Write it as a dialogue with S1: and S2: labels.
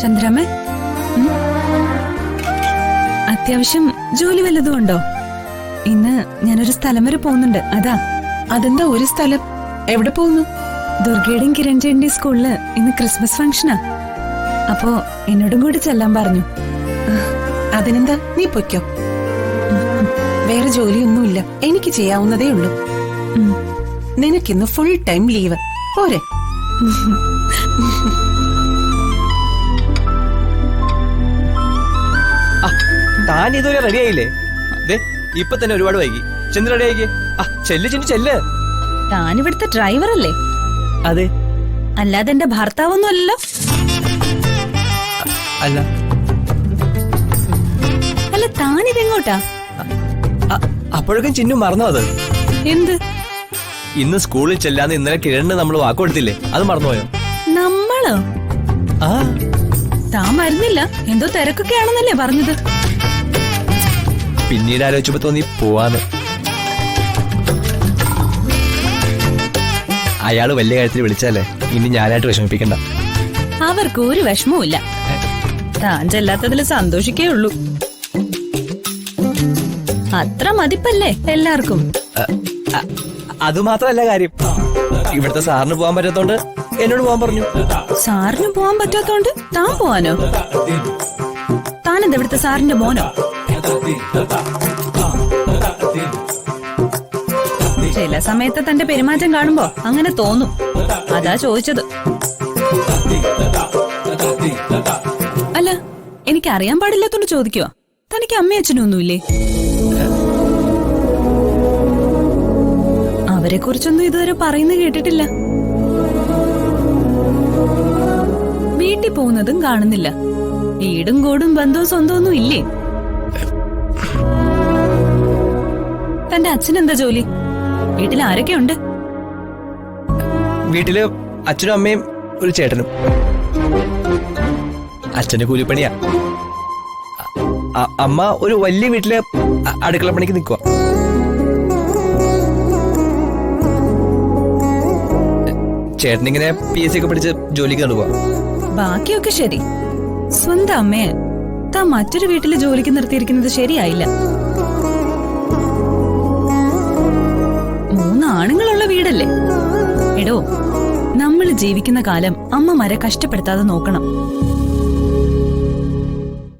S1: ചന്ദ്രമ്മേ, അത്യാവശ്യം ജോലി വല്ലതും ഉണ്ടോ? ഇന്ന് ഞാനൊരു സ്ഥലം വരെ പോകുന്നുണ്ട്, അതാ.
S2: അതെന്താ ഒരു സ്ഥലം? എവിടെ പോകുന്നു?
S1: ദുർഗയുടെയും കിരൺചേട്ടന്റെയും സ്കൂളില് ഇന്ന് ക്രിസ്മസ് ഫംഗ്ഷനാ. അപ്പോ എന്നോടും കൂടി ചെല്ലാൻ പറഞ്ഞു.
S2: അതിനെന്താ, നീ പൊയ്ക്കോ. വേറെ ജോലിയൊന്നുമില്ല, എനിക്ക് ചെയ്യാവുന്നതേ ഉള്ളൂ. നിനക്കിന്ന് ഫുൾ ടൈം ലീവ് പോരെ?
S3: താൻ ഇതുവരെ റെഡി ആയില്ലേ? ഇപ്പൊ തന്നെ ഒരുപാട് വൈകി. ചെന്ന് റെഡി ആയിക്കേ. ചെല്ല് ചെന്ന് ചെല്ല്.
S1: താൻ ഇവിടുത്തെ ഡ്രൈവർ അല്ലേ?
S3: അതെ.
S1: അല്ലാതെ എന്റെ ഭർത്താവൊന്നും അല്ലല്ലോ.
S3: അല്ല
S1: അല്ല, താനിതെങ്ങോട്ടാ?
S3: അപ്പോഴേക്കും ചിന്നു മറന്നോ? അത്
S1: എന്ത്?
S3: ഇന്ന് സ്കൂളിൽ ചെല്ലാന്ന് ഇന്നലെ കിരണിന് നമ്മൾ വാക്ക് കൊടുത്തില്ലേ, അത് മറന്നുപോയോ?
S1: നമ്മളോ? താൻ വരുന്നില്ല, എന്തോ തിരക്കൊക്കെ ആണെന്നല്ലേ പറഞ്ഞത്?
S3: പിന്നീട് ആലോചിച്ചപ്പോ തോന്നി പോവാന്ന്. അയാള് വലിയ കാര്യത്തിൽ വിളിച്ചാലേ ഇനി ഞാനായിട്ട് വിഷമിപ്പിക്കണ്ട.
S1: അവർക്ക് ഒരു വിഷമവും ഇല്ല. താൻ ചെല്ലാത്തതിൽ സന്തോഷിക്കേ ഉള്ളൂ. അത്ര മതിപ്പല്ലേ എല്ലാവർക്കും?
S3: അതുമാത്രല്ല കാര്യം, ഇവിടുത്തെ സാറിന് പോകാൻ പറ്റാത്തോണ്ട് എന്നോട് പോകാൻ പറഞ്ഞു.
S1: സാറിന് പോകാൻ പറ്റാത്തോണ്ട് താൻ പോവാനോ? താനെന്താ ഇവിടുത്തെ സാറിന്റെ മോനോ? ചില സമയത്ത് തന്റെ പെരുമാറ്റം കാണുമ്പോ അങ്ങനെ തോന്നും, അതാ ചോദിച്ചത്. അല്ല, എനിക്ക് അറിയാൻ പാടില്ലാത്തോണ്ട് ചോദിക്കുവോ? തനിക്ക് അമ്മയും അച്ഛനും ഒന്നുമില്ലേ? അവരെ കുറിച്ചൊന്നും ഇതുവരെ പറയുന്നത് കേട്ടിട്ടില്ല. വീട്ടിൽ പോകുന്നതും കാണുന്നില്ല. വീടും കൂടും ബന്ധവും സ്വന്തവും ഒന്നും ഇല്ലേ? തന്റെ അച്ഛനെന്താ ജോലി? വീട്ടിൽ ആരൊക്കെ ഉണ്ട്?
S3: വീട്ടില് അച്ഛനും അമ്മയും ഒരു ചേട്ടനും. അച്ഛന് കൂലിപ്പണിയാ. അമ്മ ഒരു വലിയ വീട്ടില് അടുക്കള പണിക്ക് നിൽക്കുക. ചേട്ടനിങ്ങനെ PSC ഒക്കെ പഠിച്ച് ജോലിക്ക് നടക്കുക.
S1: ബാക്കിയൊക്കെ ശരി. സ്വന്തം അമ്മയെ താൻ മറ്റൊരു വീട്ടില് ജോലിക്ക് നിർത്തിയിരിക്കുന്നത് ശരിയായില്ല. 3 ആണുങ്ങളുള്ള വീടല്ലേ? എടോ, നമ്മൾ ജീവിക്കുന്ന കാലം അമ്മമാരെ കഷ്ടപ്പെടുത്താതെ നോക്കണം.